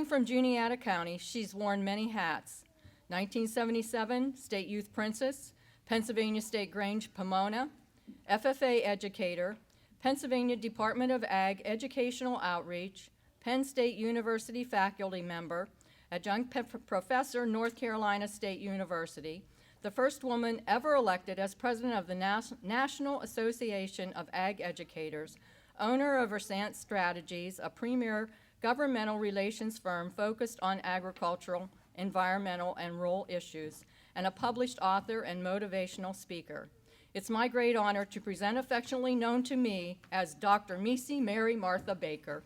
Hailing from Juniata County, she's worn many hats. 1977, State Youth Princess, Pennsylvania State Grange Pomona, FFA Educator, Pennsylvania Department of Ag Educational Outreach, Penn State University faculty member, adjunct professor, North Carolina State University, the first woman ever elected as president of the National Association of Ag Educators, owner of Versant Strategies, a premier governmental relations firm focused on agricultural, environmental, and rural issues, and a published author and motivational speaker. It's my great honor to present, affectionately known to me as Dr. MeeCee Mary Martha Baker.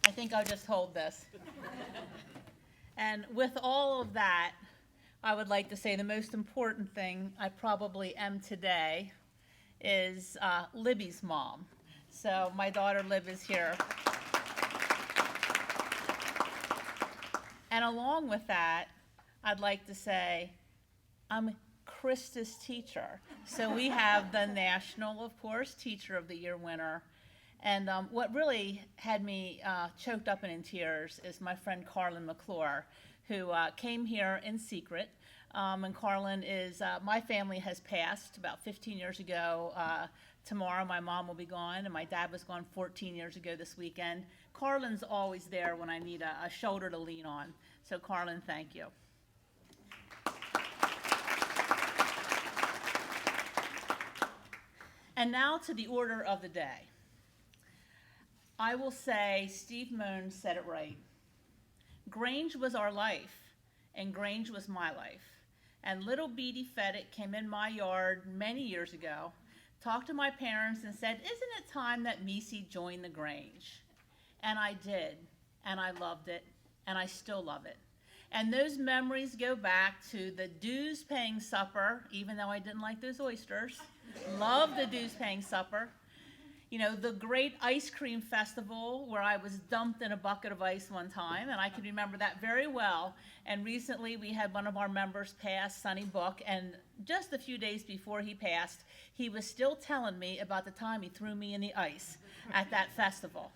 I think I'll just hold this. And with all of that, I would like to say the most important thing I probably am today is Libby's mom. So my daughter Lib is here. And along with that, I'd like to say I'm Krista's teacher. So we have the national, of course, Teacher of the Year winner. And what really had me choked up and in tears is my friend Carlin McClure, who came here in secret. And Carlin is, my family has passed about 15 years ago. Tomorrow my mom will be gone, and my dad was gone 14 years ago this weekend. Carlin's always there when I need a shoulder to lean on. So Carlin, thank you. And now to the order of the day. I will say Steve Moan said it right. Grange was our life, and Grange was my life. And little Beatty Feddick came in my yard many years ago, talked to my parents and said, "Isn't it time that MeeCee joined the Grange?" And I did, and I loved it, and I still love it. And those memories go back to the dues-paying supper, even though I didn't like those oysters. Love the dues-paying supper. You know, the great ice cream festival where I was dumped in a bucket of ice one time, and I can remember that very well. And recently we had one of our members pass, Sonny Book, and just a few days before he passed, he was still telling me about the time he threw me in the ice at that festival.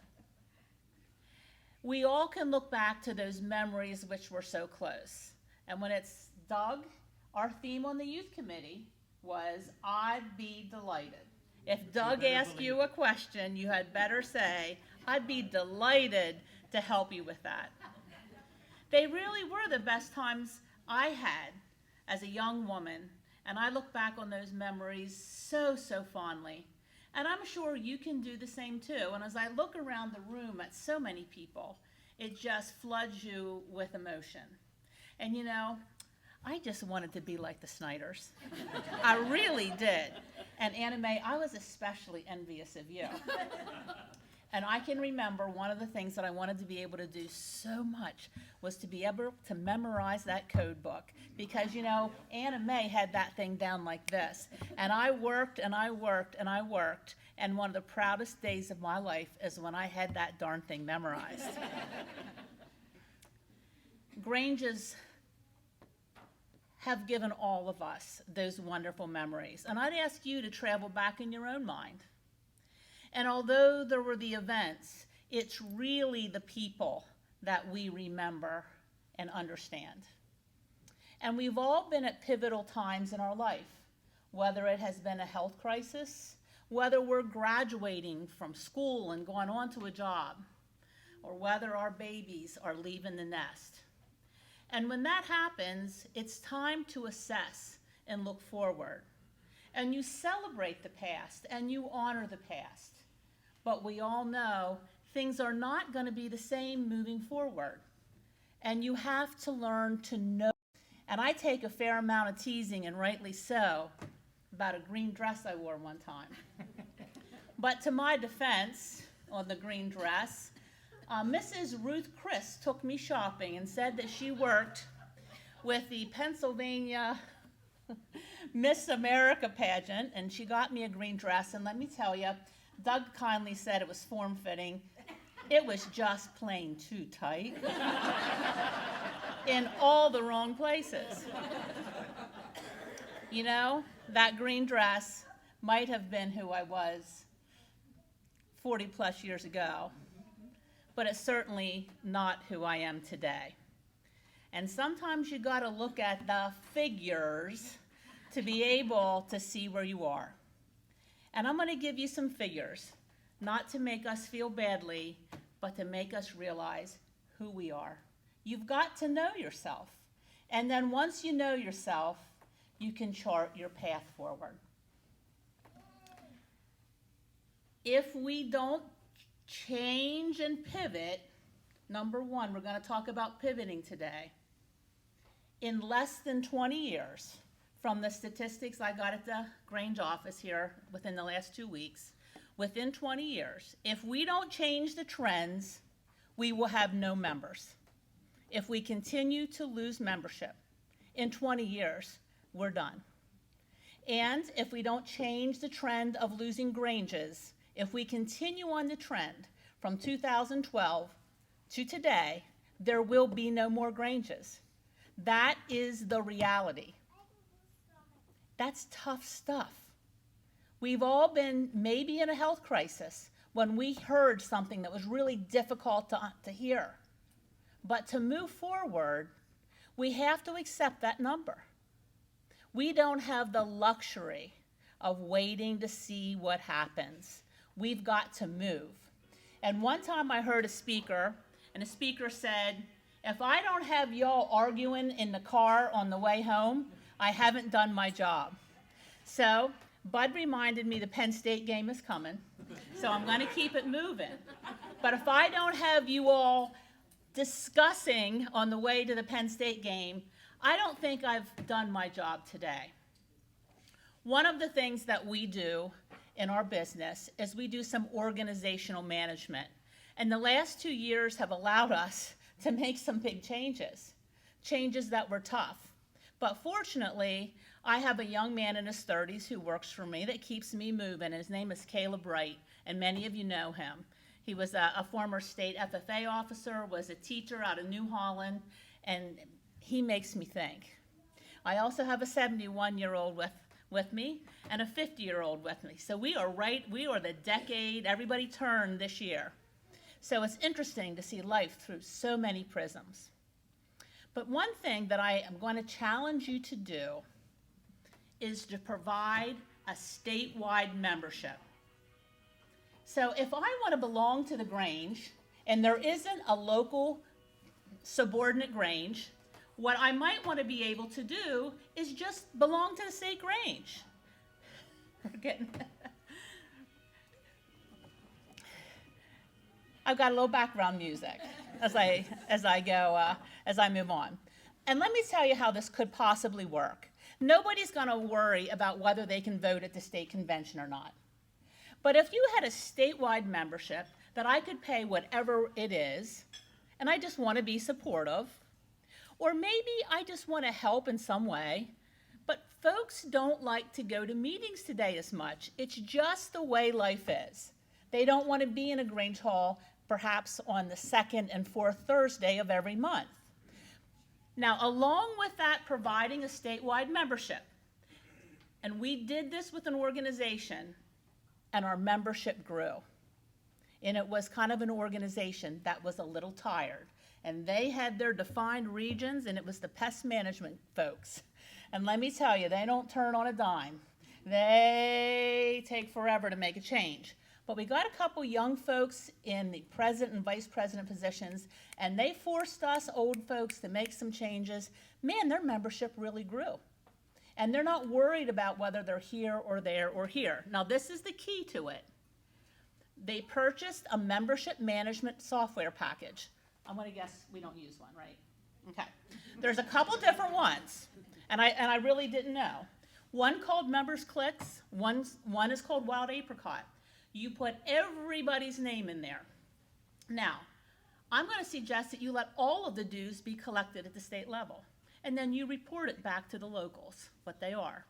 We all can look back to those memories which were so close. And when it's Doug, our theme on the youth committee was, "I'd be delighted." If Doug asked you a question, you had better say, "I'd be delighted to help you with that." They really were the best times I had as a young woman, and I look back on those memories so, so fondly. And I'm sure you can do the same too. And as I look around the room at so many people, it just floods you with emotion. And you know, I just wanted to be like the Snyders. I really did. And Anna Mae, I was especially envious of you. And I can remember one of the things that I wanted to be able to do so much was to be able to memorize that code book. Because, you know, Anna Mae had that thing down like this. And I worked and I worked and I worked. And one of the proudest days of my life is when I had that darn thing memorized. Granges have given all of us those wonderful memories. And I'd ask you to travel back in your own mind. And although there were the events, it's really the people that we remember and understand. And we've all been at pivotal times in our life, whether it has been a health crisis, whether we're graduating from school and going on to a job, or whether our babies are leaving the nest. And when that happens, it's time to assess and look forward. And you celebrate the past and you honor the past. But we all know things are not going to be the same moving forward. And you have to learn to know. And I take a fair amount of teasing, and rightly so, about a green dress I wore one time. But to my defense on the green dress, Mrs. Ruth Chris took me shopping and said that she worked with the Pennsylvania Miss America pageant, and she got me a green dress. And let me tell you, Doug kindly said it was form-fitting. It was just plain too tight in all the wrong places. You know, that green dress might have been who I was 40 plus years ago, but it's certainly not who I am today. And sometimes you got to look at the figures to be able to see where you are. And I'm going to give you some figures, not to make us feel badly, but to make us realize who we are. You've got to know yourself. And then once you know yourself, you can chart your path forward. If we don't change and pivot, number one, we're going to talk about pivoting today. In less than 20 years, from the statistics I got at the Grange office here within the last 2 weeks, within 20 years, if we don't change the trends, we will have no members. If we continue to lose membership, in 20 years, we're done. And if we don't change the trend of losing Granges, if we continue on the trend from 2012 to today, there will be no more Granges. That is the reality. That's tough stuff. We've all been maybe in a health crisis when we heard something that was really difficult to hear. But to move forward, we have to accept that number. We don't have the luxury of waiting to see what happens. We've got to move. And one time I heard a speaker, and the speaker said, if I don't have y'all arguing in the car on the way home, I haven't done my job. So Bud reminded me the Penn State game is coming, so I'm going to keep it moving. But if I don't have you all discussing on the way to the Penn State game, I don't think I've done my job today. One of the things that we do in our business is we do some organizational management. And the last 2 years have allowed us to make some big changes that were tough. But fortunately, I have a young man in his 30s who works for me that keeps me moving. His name is Wright, and many of you know him. He was a former state FFA officer, was a teacher out of New Holland, and he makes me think. I also have a 71-year-old with me and a 50-year-old with me. So we are the decade, everybody turned this year. So it's interesting to see life through so many prisms. But one thing that I am going to challenge you to do is to provide a statewide membership. So if I want to belong to the Grange and there isn't a local subordinate Grange, what I might want to be able to do is just belong to the state Grange. I've got a little background music as I move on. And let me tell you how this could possibly work. Nobody's going to worry about whether they can vote at the state convention or not. But if you had a statewide membership that I could pay whatever it is, and I just want to be supportive, or maybe I just want to help in some way, but folks don't like to go to meetings today as much. It's just the way life is. They don't want to be in a Grange Hall perhaps on the second and fourth Thursday of every month. Now, along with that, providing a statewide membership, and we did this with an organization, and our membership grew. And it was kind of an organization that was a little tired. And they had their defined regions, and it was the pest management folks. And let me tell you, they don't turn on a dime. They take forever to make a change. But we got a couple young folks in the president and vice president positions, and they forced us old folks to make some changes. Man, their membership really grew. And they're not worried about whether they're here or there or here. Now, this is the key to it. They purchased a membership management software package. I'm going to guess we don't use one, right? Okay. There's a couple different ones, and I really didn't know. One called Members Clicks, one is called Wild Apricot. You put everybody's name in there. Now, I'm going to suggest that you let all of the dues be collected at the state level, and then you report it back to the locals, what they are.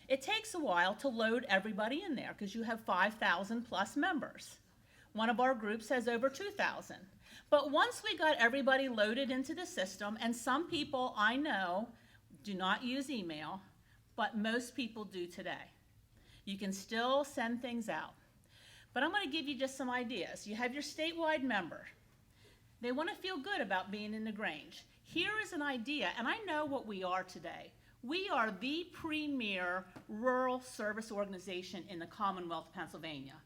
It takes a while to load everybody in there because you have 5,000 plus members. One of our groups has over 2,000. But once we got everybody loaded into the system, and some people I know do not use email, but most people do today. You can still send things out. But I'm going to give you just some ideas. You have your statewide member. They want to feel good about being in the Grange. Here is an idea, and I know what we are today. We are the premier rural service organization in the Commonwealth of Pennsylvania,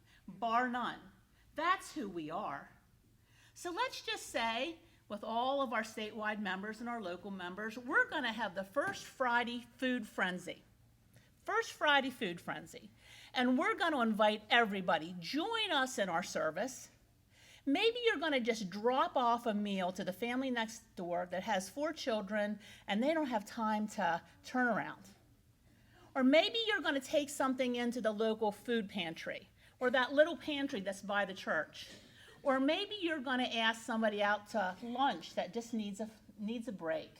bar none. That's who we are. So let's just say, with all of our statewide members and our local members, we're going to have the First Friday Food Frenzy. First Friday Food Frenzy. And we're going to invite everybody. Join us in our service. Maybe you're going to just drop off a meal to the family next door that has 4 children and they don't have time to turn around. Or maybe you're going to take something into the local food pantry or that little pantry that's by the church. Or maybe you're going to ask somebody out to lunch that just needs a break.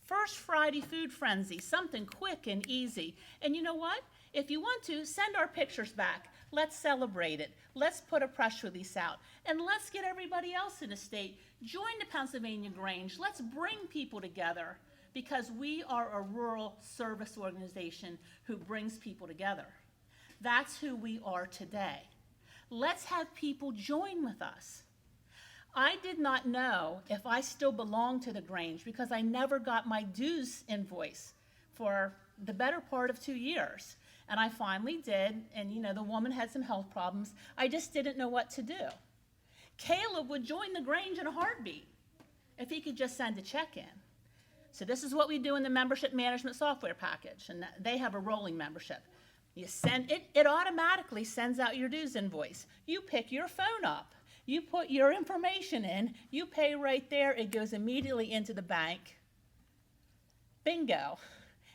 First Friday Food Frenzy, something quick and easy. And you know what? If you want to, send our pictures back. Let's celebrate it. Let's put a press release out. And let's get everybody else in the state. Join the Pennsylvania Grange. Let's bring people together because we are a rural service organization who brings people together. That's who we are today. Let's have people join with us. I did not know if I still belonged to the Grange because I never got my dues invoice for the better part of 2 years. And I finally did, and you know, the woman had some health problems. I just didn't know what to do. Caleb would join the Grange in a heartbeat if he could just send a check in. So this is what we do in the membership management software package, and they have a rolling membership. You send it, it automatically sends out your dues invoice. You pick your phone up, you put your information in, you pay right there, it goes immediately into the bank. Bingo.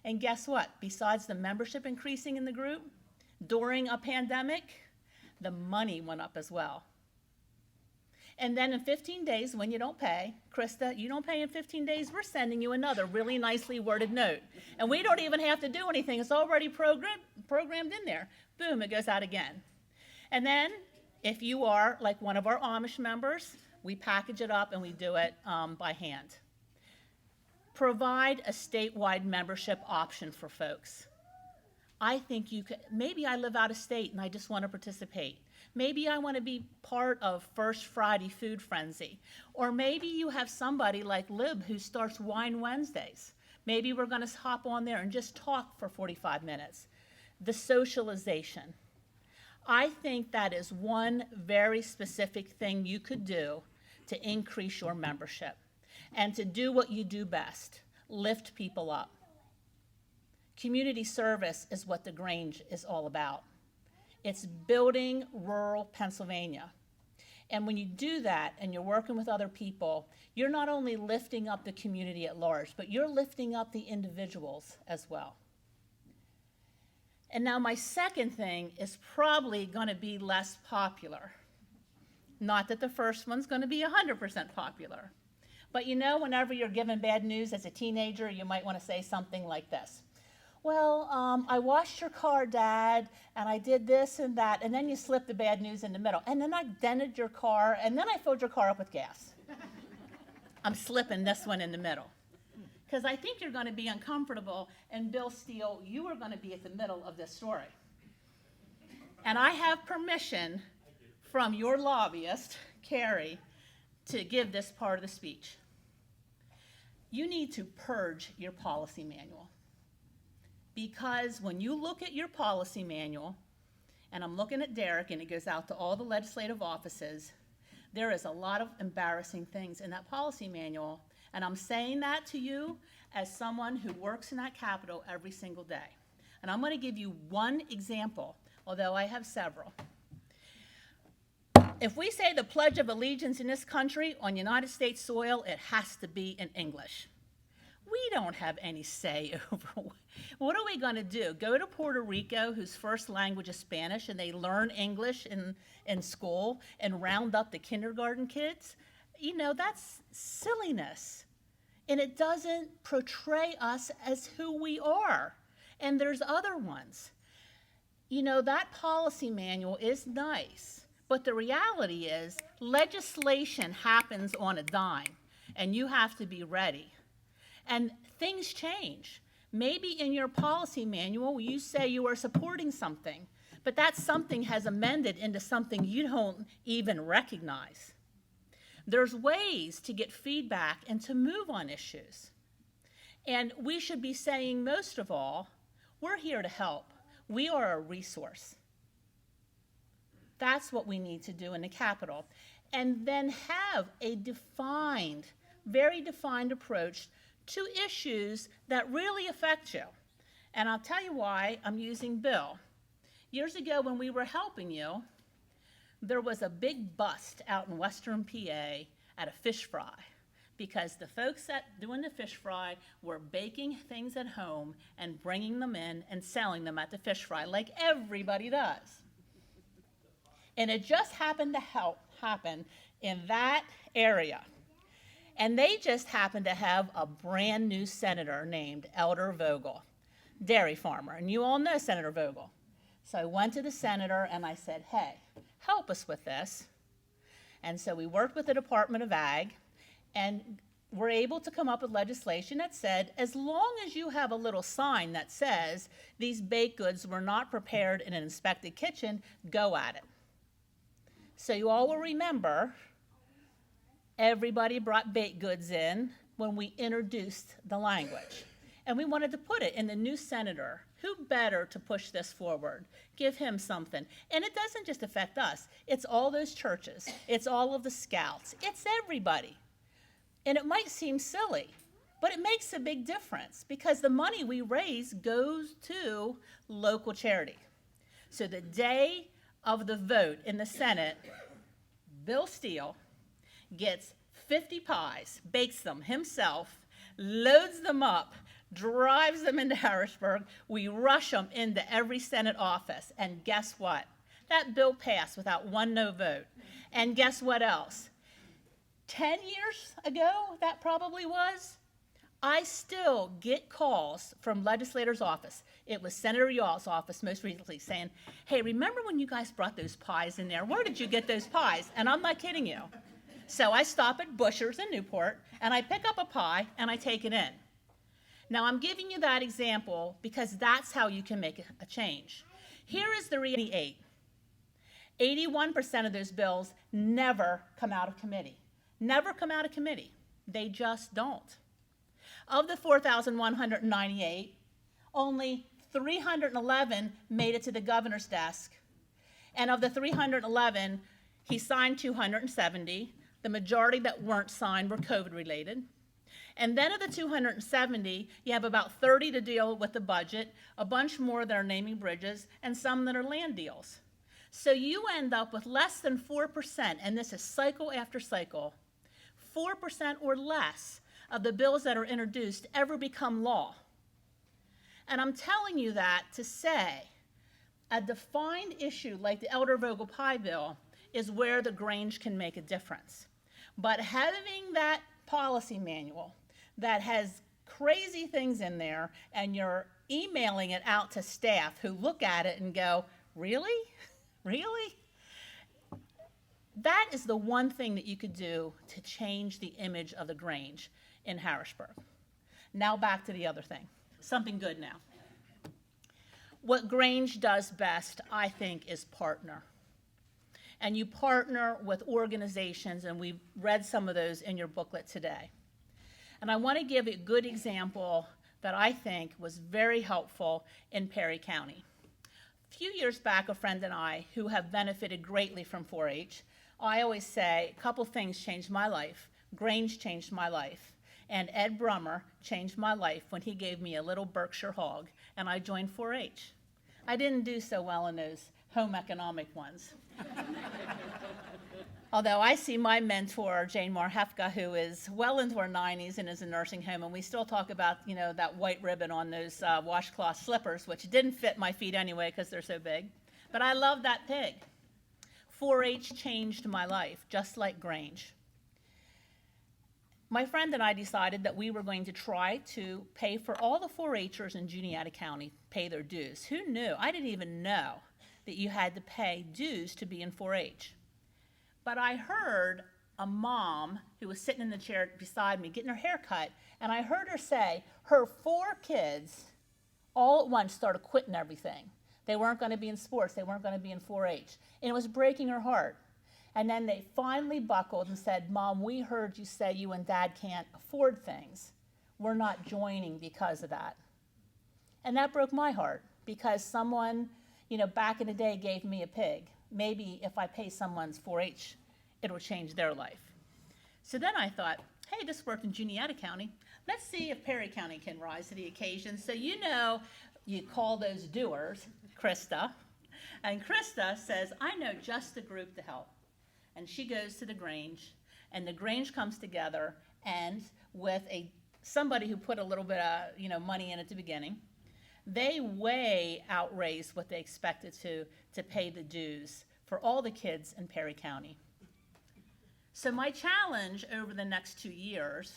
And guess what? Besides the membership increasing in the group, during a pandemic, the money went up as well. And then in 15 days, when you don't pay, Krista, you don't pay in 15 days, we're sending you another really nicely worded note. And we don't even have to do anything. It's already programmed in there. Boom, it goes out again. And then if you are like one of our Amish members, we package it up and we do it by hand. Provide a statewide membership option for folks. I think you could, maybe I live out of state and I just want to participate. Maybe I want to be part of First Friday Food Frenzy. Or maybe you have somebody like Lib who starts Wine Wednesdays. Maybe we're going to hop on there and just talk for 45 minutes. The socialization. I think that is one very specific thing you could do to increase your membership and to do what you do best, lift people up. Community service is what the Grange is all about. It's building rural Pennsylvania. And when you do that and you're working with other people, you're not only lifting up the community at large, but you're lifting up the individuals as well. And now my second thing is probably going to be less popular. Not that the first one's going to be 100% popular. But you know, whenever you're given bad news as a teenager, you might want to say something like this. Well, I washed your car, Dad, and I did this and that, and then you slipped the bad news in the middle. And then I dented your car, and then I filled your car up with gas. I'm slipping this one in the middle. Because I think you're going to be uncomfortable, and Bill Steele, you are going to be at the middle of this story. And I have permission from your lobbyist, Carrie, to give this part of the speech. You need to purge your policy manual. Because when you look at your policy manual, and I'm looking at Derek, and it goes out to all the legislative offices, there is a lot of embarrassing things in that policy manual. And I'm saying that to you as someone who works in that Capitol every single day. And I'm going to give you one example, although I have several. If we say the Pledge of Allegiance in this country on United States soil, it has to be in English. We don't have any say over what are we going to do? Go to Puerto Rico, whose first language is Spanish, and they learn English in school and round up the kindergarten kids? You know, that's silliness. And it doesn't portray us as who we are. And there's other ones. You know, that policy manual is nice. But the reality is, legislation happens on a dime, and you have to be ready. And things change. Maybe in your policy manual, you say you are supporting something, but that something has amended into something you don't even recognize. There's ways to get feedback and to move on issues. And we should be saying, most of all, we're here to help. We are a resource. That's what we need to do in the Capitol. And then have a defined, very defined approach to issues that really affect you. And I'll tell you why I'm using Bill. Years ago when we were helping you, there was a big bust out in Western PA at a fish fry because the folks that doing the fish fry were baking things at home and bringing them in and selling them at the fish fry like everybody does. And it just happened to happen in that area. And they just happened to have a brand new senator named Elder Vogel, dairy farmer. And you all know Senator Vogel. So I went to the senator and I said, hey, help us with this. And so we worked with the Department of Ag and were able to come up with legislation that said, as long as you have a little sign that says these baked goods were not prepared in an inspected kitchen, go at it. So you all will remember everybody brought baked goods in when we introduced the language. And we wanted to put it in the new senator. Who better to push this forward? Give him something. And it doesn't just affect us. It's all those churches. It's all of the scouts. It's everybody. And it might seem silly, but it makes a big difference because the money we raise goes to local charity. So the day of the vote in the Senate, Bill Steele gets 50 pies, bakes them himself, loads them up, drives them into Harrisburg. We rush them into every Senate office. And guess what? That bill passed without one no vote. And guess what else? 10 years ago, that probably was, I still get calls from legislators' office. It was Senator Yawl's office most recently saying, hey, remember when you guys brought those pies in there? Where did you get those pies? And I'm not kidding you. So I stop at Busher's in Newport, and I pick up a pie, and I take it in. Now, I'm giving you that example because that's how you can make a change. Here is the reality. 81% of those bills never come out of committee. Never come out of committee. They just don't. Of the 4,198, only 311 made it to the governor's desk. And of the 311, he signed 270. The majority that weren't signed were COVID-related. And then of the 270, you have about 30 to deal with the budget, a bunch more that are naming bridges, and some that are land deals. So you end up with less than 4%, and this is cycle after cycle, 4% or less of the bills that are introduced ever become law. And I'm telling you that to say a defined issue like the Elder Vogel Pie bill is where the Grange can make a difference. But having that policy manual that has crazy things in there and you're emailing it out to staff who look at it and go, really? Really? That is the one thing that you could do to change the image of the Grange in Harrisburg. Now back to the other thing. Something good now. What Grange does best, I think, is partner. And you partner with organizations, and we've read some of those in your booklet today. And I want to give a good example that I think was very helpful in Perry County. A few years back, a friend and I, who have benefited greatly from 4-H, I always say, a couple things changed my life. Grange changed my life. And Ed Brummer changed my life when he gave me a little Berkshire hog, and I joined 4-H. I didn't do so well in those home economic ones. Although I see my mentor, Jane Marhefka, who is well into her 90s and is in a nursing home, and we still talk about, you know, that white ribbon on those washcloth slippers, which didn't fit my feet anyway because they're so big. But I love that pig. 4-H changed my life, just like Grange. My friend and I decided that we were going to try to pay for all the 4-Hers in Juniata County pay their dues. Who knew? I didn't even know that you had to pay dues to be in 4-H. But I heard a mom who was sitting in the chair beside me getting her hair cut, and I heard her say her 4 kids all at once started quitting everything. They weren't going to be in sports. They weren't going to be in 4-H. And it was breaking her heart. And then they finally buckled and said, Mom, we heard you say you and Dad can't afford things. We're not joining because of that. And that broke my heart because someone, back in the day gave me a pig. Maybe if I pay someone's 4-H, it'll change their life. So then I thought, hey, this worked in Juniata County. Let's see if Perry County can rise to the occasion. So you call those doers, Krista. And Krista says, I know just the group to help. And she goes to the Grange, and the Grange comes together, and with somebody who put a little bit of money in at the beginning, they way outraised what they expected to pay the dues for all the kids in Perry County. So my challenge over the next 2 years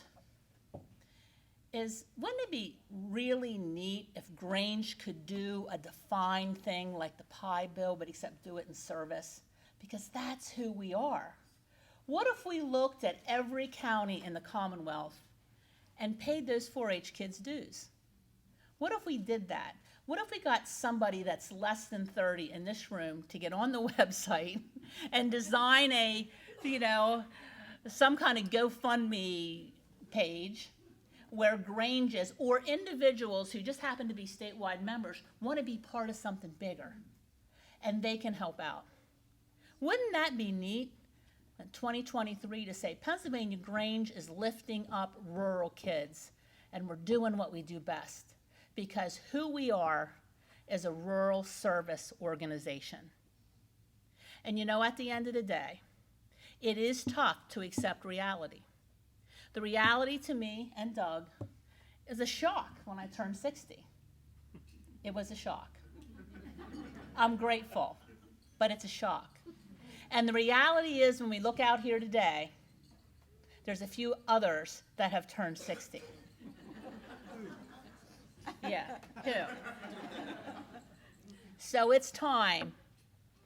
is, wouldn't it be really neat if Grange could do a defined thing like the pie bill, but except do it in service? Because that's who we are. What if we looked at every county in the Commonwealth and paid those 4-H kids dues? What if we did that? What if we got somebody that's less than 30 in this room to get on the website and design some kind of GoFundMe page where Granges or individuals who just happen to be statewide members want to be part of something bigger, and they can help out? Wouldn't that be neat in 2023 to say Pennsylvania Grange is lifting up rural kids, and we're doing what we do best, because who we are is a rural service organization. And at the end of the day, it is tough to accept reality. The reality to me and Doug is a shock when I turned 60. It was a shock. I'm grateful, but it's a shock. And the reality is, when we look out here today, there's a few others that have turned 60. Yeah, 2. So it's time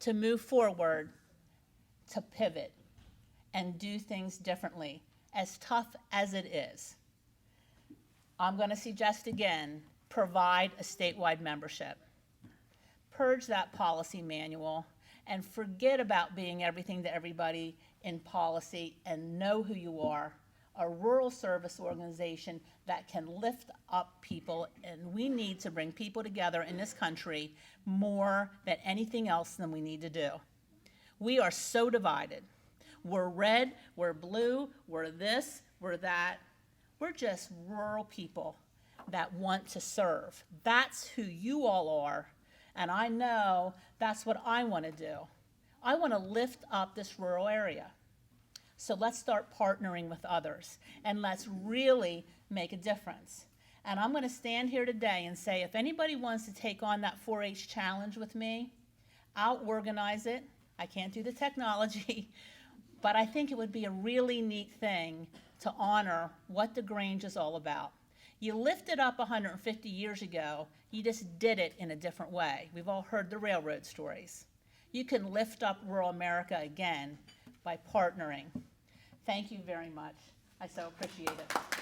to move forward, to pivot, and do things differently, as tough as it is. I'm going to suggest again, provide a statewide membership. Purge that policy manual and forget about being everything to everybody in policy, and know who you are, a rural service organization that can lift up people, and we need to bring people together in this country more than anything else than we need to do. We are so divided. We're red, we're blue, we're this, we're that. We're just rural people that want to serve. That's who you all are, and I know that's what I want to do. I want to lift up this rural area. So let's start partnering with others, and let's really make a difference. And I'm going to stand here today and say, if anybody wants to take on that 4-H challenge with me, I'll organize it. I can't do the technology, but I think it would be a really neat thing to honor what the Grange is all about. You lifted up 150 years ago, you just did it in a different way. We've all heard the railroad stories. You can lift up rural America again by partnering. Thank you very much. I so appreciate it.